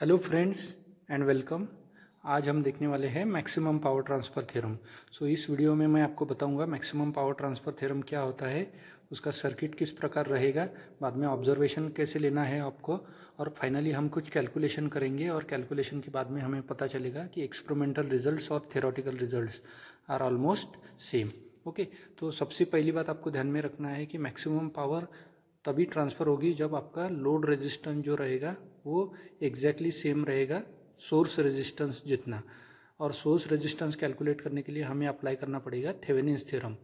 Hello friends and welcome. आज हम देखने वाले हैं मैक्सिमम पावर ट्रांसफ़र थ्योरम। इस वीडियो में मैं आपको बताऊंगा मैक्सिमम पावर ट्रांसफ़र थ्योरम क्या होता है, उसका सर्किट किस प्रकार रहेगा, बाद में ऑब्जर्वेशन कैसे लेना है आपको, और फाइनली हम कुछ कैलकुलेशन करेंगे और कैलकुलेशन के बाद में हमें पता चलेगा कि एक्सपेरिमेंटल रिजल्ट्स और theoretical results are almost same. Okay, तो सबसे पहली बात आपको ध्यान में रखना है कि मैक्सिमम पावर तभी ट्रांसफ़र होगी जब आपका लोड रेजिस्टेंस जो रहेगा वो एग्जैक्टली सेम रहेगा सोर्स रेजिस्टेंस जितना। और सोर्स रेजिस्टेंस कैलकुलेट करने के लिए हमें अप्लाई करना पड़ेगा थेवेनिन्स थ्योरम।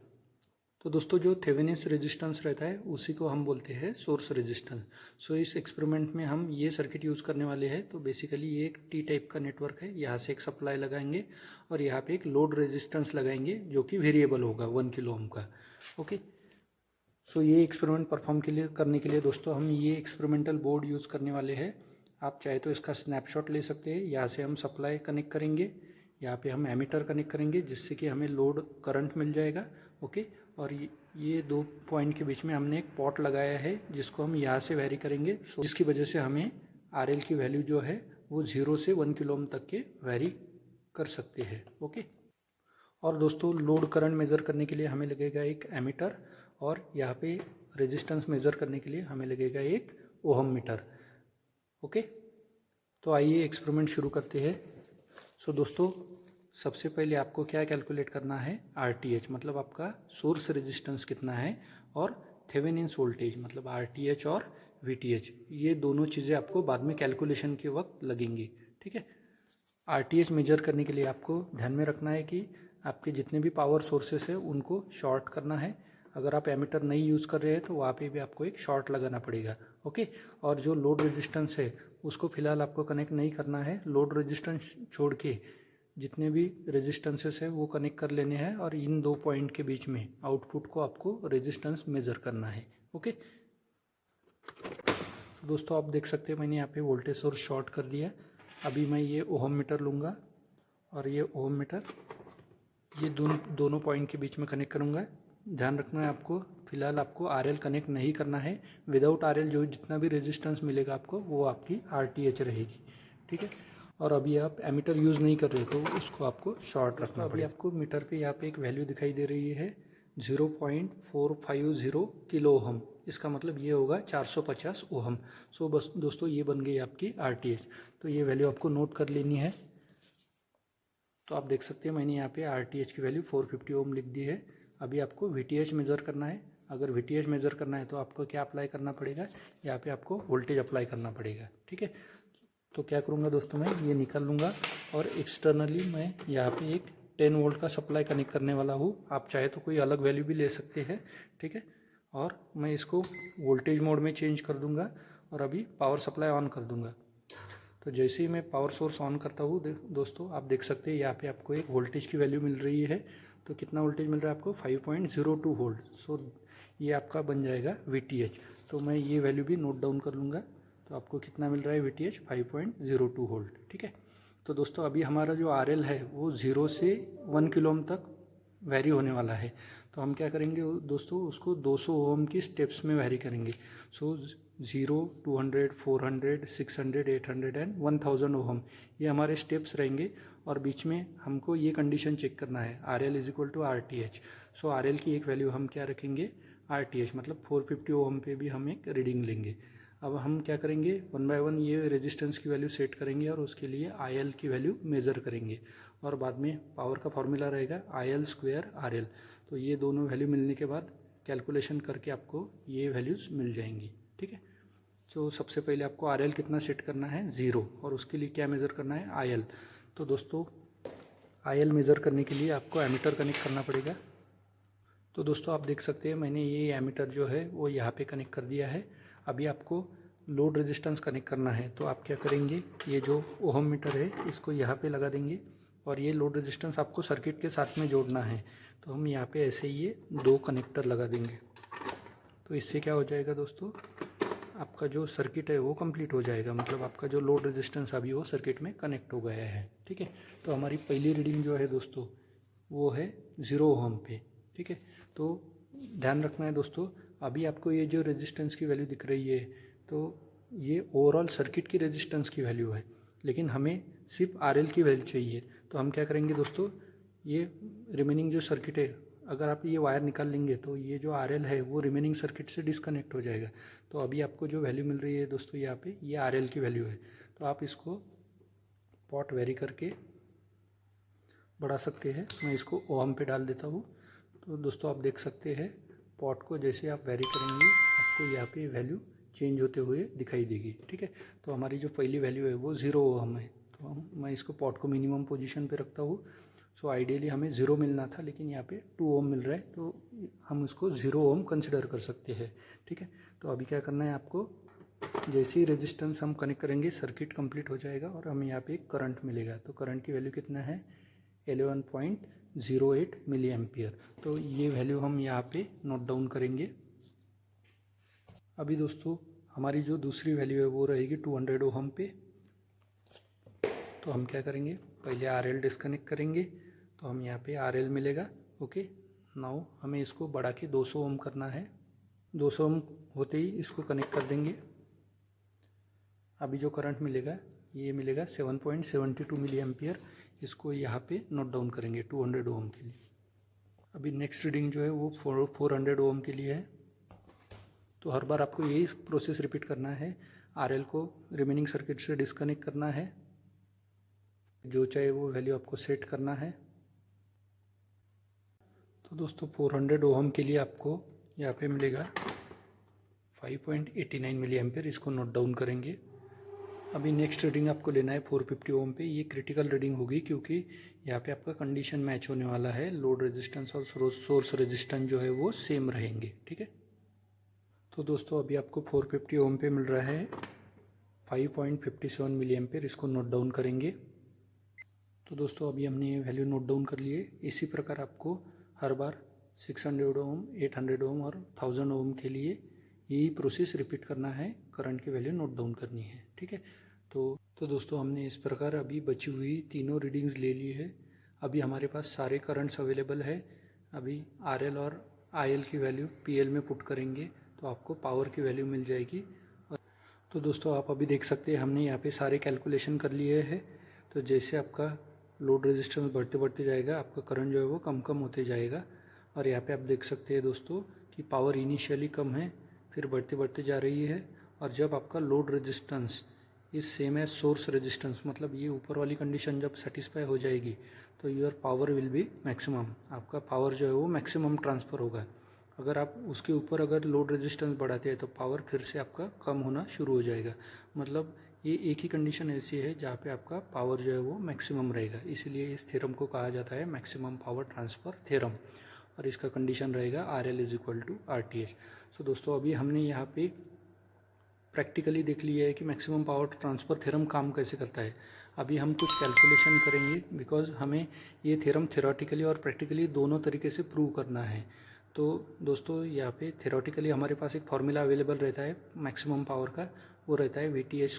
तो दोस्तों, जो थेवेनिन्स रेजिस्टेंस रहता है उसी को हम बोलते हैं सोर्स रेजिस्टेंस। इस एक्सपेरिमेंट में हम ये सर्किट यूज़ करने वाले हैं। तो बेसिकली ये एक टी टाइप का नेटवर्क है। यहाँ से एक सप्लाई लगाएंगे और यहाँ पे एक लोड रेजिस्टेंस लगाएंगे जो कि वेरिएबल होगा 1 किलो ओम का। ओके, ये एक्सपेरिमेंट परफॉर्म करने के लिए दोस्तों हम ये एक्सपेरिमेंटल बोर्ड यूज़ करने वाले हैं। आप चाहे तो इसका स्नैपशॉट ले सकते हैं। यहाँ से हम सप्लाई कनेक्ट करेंगे, यहाँ पे हम एमीटर कनेक्ट करेंगे जिससे कि हमें लोड करंट मिल जाएगा। ओके, और ये दो पॉइंट के बीच में हमने एक पॉट लगाया है जिसको हम यहाँ से वेरी करेंगे, जिसकी वजह से हमें आर की वैल्यू जो है वो 0 से 1 किलो ओम तक के वेरी कर सकते हैं। ओके, और दोस्तों लोड करंट मेज़र करने के लिए हमें लगेगा एक एमीटर, और यहाँ पे रेजिस्टेंस मेज़र करने के लिए हमें लगेगा एक ओहम मीटर। ओके, तो आइए एक्सपेरिमेंट शुरू करते हैं। दोस्तों, सबसे पहले आपको क्या कैलकुलेट करना है, आरटीएच मतलब आपका सोर्स रेजिस्टेंस कितना है, और थेवेनिन्स वोल्टेज मतलब आरटीएच और वीटीएच। ये दोनों चीज़ें आपको बाद में कैलकुलेशन के वक्त लगेंगी। ठीक है, आरटीएच मेजर करने के लिए आपको ध्यान में रखना है कि आपके जितने भी पावर सोर्सेस है उनको शॉर्ट करना है। अगर आप एमीटर नहीं यूज़ कर रहे हैं तो वहाँ पे भी आपको एक शॉर्ट लगाना पड़ेगा। ओके, और जो लोड रेजिस्टेंस है उसको फिलहाल आपको कनेक्ट नहीं करना है। लोड रेजिस्टेंस छोड़ के जितने भी रेजिस्टेंसेस है वो कनेक्ट कर लेने हैं, और इन दो पॉइंट के बीच में आउटपुट को आपको रेजिस्टेंस मेज़र करना है। ओके, दोस्तों आप देख सकते हैं मैंने यहाँ पे वोल्टेज सोर्स शॉर्ट कर दिया है। अभी मैं ये ओहम मीटर लूँगा और ये ओहम मीटर ये दोनों पॉइंट के बीच में कनेक्ट करूँगा। ध्यान रखना है आपको, फिलहाल आपको आरएल कनेक्ट नहीं करना है। विदाउट आरएल जो जितना भी रेजिस्टेंस मिलेगा आपको वो आपकी आरटीएच रहेगी। ठीक है, और अभी आप एमीटर यूज़ नहीं कर रहे तो उसको आपको शॉर्ट रखना पड़ेगा। अभी आपको मीटर पे यहाँ पे एक वैल्यू दिखाई दे रही है 0.450 किलो ओहम। इसका मतलब ये होगा 450 ओहम। बस दोस्तों, ये बन गई आपकी आरटीएच। तो ये वैल्यू आपको नोट कर लेनी है। तो आप देख सकते हैं मैंने यहाँ पे आरटीएच की वैल्यू 450 ओम लिख दी है। अभी आपको वीटीएच मेज़र करना है। अगर वीटीएच मेज़र करना है तो आपको क्या अप्लाई करना पड़ेगा, यहाँ पे आपको वोल्टेज अप्लाई करना पड़ेगा। ठीक है, तो क्या करूँगा दोस्तों, मैं ये निकाल लूँगा और एक्सटर्नली मैं यहाँ पे एक 10 वोल्ट का सप्लाई कनेक्ट करने वाला हूँ। आप चाहे तो कोई अलग वैल्यू भी ले सकते हैं। ठीक है, और मैं इसको वोल्टेज मोड में चेंज कर दूँगा और अभी पावर सप्लाई ऑन कर दूँगा। तो जैसे ही मैं पावर सोर्स ऑन करता हूँ दोस्तों, आप देख सकते हैं यहाँ पे आपको एक वोल्टेज की वैल्यू मिल रही है। तो कितना वोल्टेज मिल रहा है आपको, 5.02 वोल्ट। ये आपका बन जाएगा वीटीएच। तो मैं ये वैल्यू भी नोट डाउन कर लूँगा। तो आपको कितना मिल रहा है वीटीएच, 5.02 वोल्ट। ठीक है, तो दोस्तों अभी हमारा जो आरएल है वो 0 से 1 किलो ओम तक वैरी होने वाला है। तो हम क्या करेंगे दोस्तों, उसको 200 ओम की स्टेप्स में वैरी करेंगे। 0, 200, 400, 600, 800 एंड 1000 ओहम, ये हमारे स्टेप्स रहेंगे। और बीच में हमको ये कंडीशन चेक करना है, R L is equal to R T H. R L की एक वैल्यू हम क्या रखेंगे, आर टी एच मतलब 450 ओहम पे भी हम एक रीडिंग लेंगे। अब हम क्या करेंगे, 1 बाय 1 ये रेजिस्टेंस की वैल्यू सेट करेंगे और उसके लिए आई एल की वैल्यू मेज़र करेंगे। और बाद में पावर का फॉर्मूला रहेगा I L square R L. तो ये दोनों वैल्यू मिलने के बाद कैलकुलेशन करके आपको ये वैल्यूज़ मिल जाएंगी। ठीक है, तो सबसे पहले आपको आर एल कितना सेट करना है, 0, और उसके लिए क्या मेज़र करना है, आई एल। तो दोस्तों आई एल मेज़र करने के लिए आपको एमीटर कनेक्ट करना पड़ेगा। तो दोस्तों आप देख सकते हैं मैंने ये एमीटर जो है वो यहाँ पे कनेक्ट कर दिया है। अभी आपको लोड रेजिस्टेंस कनेक्ट करना है। तो आप क्या करेंगे, ये जो ओहम मीटर है इसको यहाँ पे लगा देंगे, और ये लोड रेजिस्टेंस आपको सर्किट के साथ में जोड़ना है। तो हम यहाँ पे ऐसे ही ये 2 कनेक्टर लगा देंगे। तो इससे क्या हो जाएगा दोस्तों, आपका जो सर्किट है वो कंप्लीट हो जाएगा, मतलब आपका जो लोड रेजिस्टेंस अभी वो सर्किट में कनेक्ट हो गया है। ठीक है, तो हमारी पहली रीडिंग जो है दोस्तों वो है 0 ओहम पे। ठीक है, तो ध्यान रखना है दोस्तों, अभी आपको ये जो रेजिस्टेंस की वैल्यू दिख रही है तो ये ओवरऑल सर्किट की रेजिस्टेंस की वैल्यू है। लेकिन हमें सिर्फ RL की वैल्यू चाहिए। तो हम क्या करेंगे दोस्तों, ये रिमेनिंग जो सर्किट है, अगर आप ये वायर निकाल लेंगे तो ये जो RL है वो रिमेनिंग सर्किट से डिस्कनेक्ट हो जाएगा। तो अभी आपको जो वैल्यू मिल रही है दोस्तों यहाँ पे, ये RL की वैल्यू है। तो आप इसको पॉट वेरी करके बढ़ा सकते हैं। मैं इसको ओहम पे डाल देता हूँ। तो दोस्तों आप देख सकते हैं पॉट को जैसे आप वेरी करेंगे आपको यहाँ पे वैल्यू चेंज होते हुए दिखाई देगी। ठीक है, तो हमारी जो पहली वैल्यू है वो 0 ओहम है। तो मैं इसको पॉट को मिनिमम पोजीशन पे रखता हूँ। सो आइडियली हमें 0 मिलना था, लेकिन यहाँ पे 2 ओम मिल रहा है, तो हम उसको 0 ओम कंसिडर कर सकते हैं। ठीक है, तो अभी क्या करना है आपको, जैसे ही रेजिस्टेंस हम कनेक्ट करेंगे सर्किट कंप्लीट हो जाएगा और हमें यहाँ पे करंट मिलेगा। तो करंट की वैल्यू कितना है, 11.08 मिली एम्पियर। तो ये वैल्यू हम यहाँ पे नोट डाउन करेंगे। अभी दोस्तों हमारी जो दूसरी वैल्यू है वो रहेगी 200 ओहम पे। तो हम क्या करेंगे, पहले RL डिस्कनेक्ट करेंगे, तो हम यहाँ पे RL मिलेगा। ओके, नाउ हमें इसको बढ़ा के 200 ओम करना है। 200 ओम होते ही इसको कनेक्ट कर देंगे। अभी जो करंट मिलेगा ये मिलेगा 7.72 मिली एम्पियर। इसको यहाँ पे नोट डाउन करेंगे 200 ओम के लिए। अभी नेक्स्ट रीडिंग जो है वो 400 ओम के लिए है। तो हर बार आपको यही प्रोसेस रिपीट करना है। RL को रिमेनिंग सर्किट से डिस्कनेक्ट करना है, जो चाहे वो वैल्यू आपको सेट करना है। तो दोस्तों 400 ओम के लिए आपको यहाँ पे मिलेगा 5.89 मिली एम्पियर। इसको नोट डाउन करेंगे। अभी नेक्स्ट रीडिंग आपको लेना है 450 ओम पे। ये क्रिटिकल रीडिंग होगी क्योंकि यहाँ पे आपका कंडीशन मैच होने वाला है। लोड रेजिस्टेंस और सोर्स रेजिस्टेंस जो है वो सेम रहेंगे। ठीक है, तो दोस्तों अभी आपको 450 ओम पे मिल रहा है 5.57 मिली एम्पियर। इसको नोट डाउन करेंगे। तो दोस्तों अभी हमने ये वैल्यू नोट डाउन कर लिए। इसी प्रकार आपको हर बार 600 ओम, 800 ओम और 1000 ओम के लिए यही प्रोसेस रिपीट करना है। करंट की वैल्यू नोट डाउन करनी है। ठीक है, तो दोस्तों हमने इस प्रकार अभी बची हुई तीनों रीडिंग्स ले ली है। अभी हमारे पास सारे करंट्स अवेलेबल है। अभी RL और IL की वैल्यू PL में पुट करेंगे तो आपको पावर की वैल्यू मिल जाएगी। तो दोस्तों आप अभी देख सकते हैं हमने यहाँ पे सारे कैलकुलेशन कर लिए हैं। तो जैसे आपका लोड रेजिस्टेंस बढ़ते बढ़ते जाएगा आपका करंट जो है वो कम कम होते जाएगा। और यहाँ पे आप देख सकते हैं दोस्तों कि पावर इनिशियली कम है, फिर बढ़ते बढ़ते जा रही है। और जब आपका load resistance is same as source resistance, मतलब ये ऊपर वाली कंडीशन जब सेटिस्फाई हो जाएगी तो your power will be maximum. आपका पावर जो है वो मैक्सिमम ट्रांसफ़र होगा। अगर आप उसके ऊपर अगर लोड रेजिस्टेंस बढ़ाते हैं तो पावर फिर से आपका कम होना शुरू हो जाएगा। मतलब ये एक ही कंडीशन ऐसी है जहाँ पे आपका पावर जो है वो मैक्सिमम रहेगा। इसीलिए इस थ्योरम को कहा जाता है मैक्सिमम पावर ट्रांसफ़र थ्योरम। और इसका कंडीशन रहेगा RL = RTH। सो दोस्तों अभी हमने यहाँ पे प्रैक्टिकली देख लिया है कि मैक्सिमम पावर ट्रांसफ़र थ्योरम काम कैसे करता है। अभी हम कुछ कैलकुलेशन करेंगे बिकॉज हमें ये थ्योरम थ्योरेटिकली और प्रैक्टिकली दोनों तरीके से प्रूव करना है। तो दोस्तों यहाँ पे थ्योरेटिकली हमारे पास एक फार्मूला अवेलेबल रहता है मैक्सिमम पावर का, वो रहता है VTH²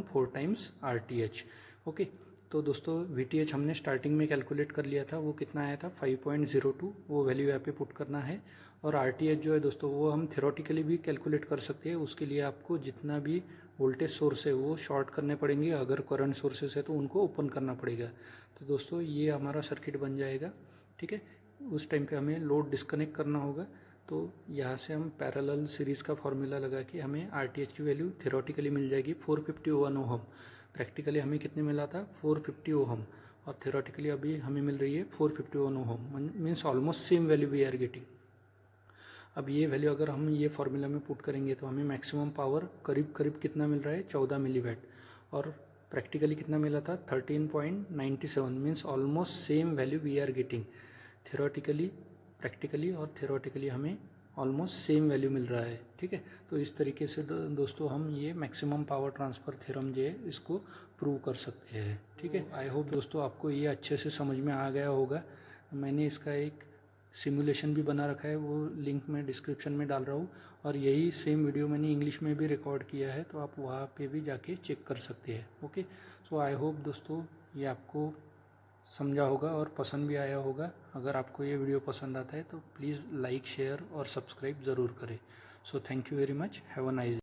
4 टाइम्स RTH। ओके, तो दोस्तों VTH हमने स्टार्टिंग में कैलकुलेट कर लिया था, वो कितना आया था 5.02। वो वैल्यू यहाँ पे पुट करना है। और RTH जो है दोस्तों वो हम थ्योरेटिकली भी कैलकुलेट कर सकते हैं। उसके लिए आपको जितना भी वोल्टेज सोर्स है वो शॉर्ट करने पड़ेंगे, अगर करंट सोर्सेस है तो उनको ओपन करना पड़ेगा। तो दोस्तों ये हमारा सर्किट बन जाएगा। ठीक है, उस टाइम पे हमें लोड डिस्कनेक्ट करना होगा। तो यहाँ से हम पैरेलल सीरीज़ का फार्मूला लगा के हमें RTH की वैल्यू थ्योरेटिकली मिल जाएगी 451 ओहम। प्रैक्टिकली हमें कितने मिला था 450 ओहम, और थ्योरेटिकली अभी हमें मिल रही है 451 ohm. Means almost same value we are getting. अब ये वैल्यू अगर हम ये फार्मूला में पुट करेंगे तो हमें मैक्सिमम पावर करीब करीब कितना मिल रहा है 14 मिलीवाट, और प्रैक्टिकली कितना मिला था 13.97। Means almost same value we are getting. Theoretically, practically और थ्योरेटिकली हमें ऑलमोस्ट सेम वैल्यू मिल रहा है। ठीक है, तो इस तरीके से दोस्तों हम ये मैक्सिमम पावर ट्रांसफ़र थ्योरम जो है इसको प्रूव कर सकते हैं। ठीक है, आई होप दोस्तों आपको ये अच्छे से समझ में आ गया होगा। मैंने इसका एक सिमुलेशन भी बना रखा है, वो लिंक मैं डिस्क्रिप्शन में डाल रहा हूँ। और यही सेम वीडियो मैंने इंग्लिश में भी रिकॉर्ड किया है, तो आप वहाँ पे भी जाके चेक कर सकते हैं। ओके, सो आई होप दोस्तों ये आपको समझा होगा और पसंद भी आया होगा। अगर आपको ये वीडियो पसंद आता है तो प्लीज़ लाइक, शेयर और सब्सक्राइब ज़रूर करें। So thank you very much, have a nice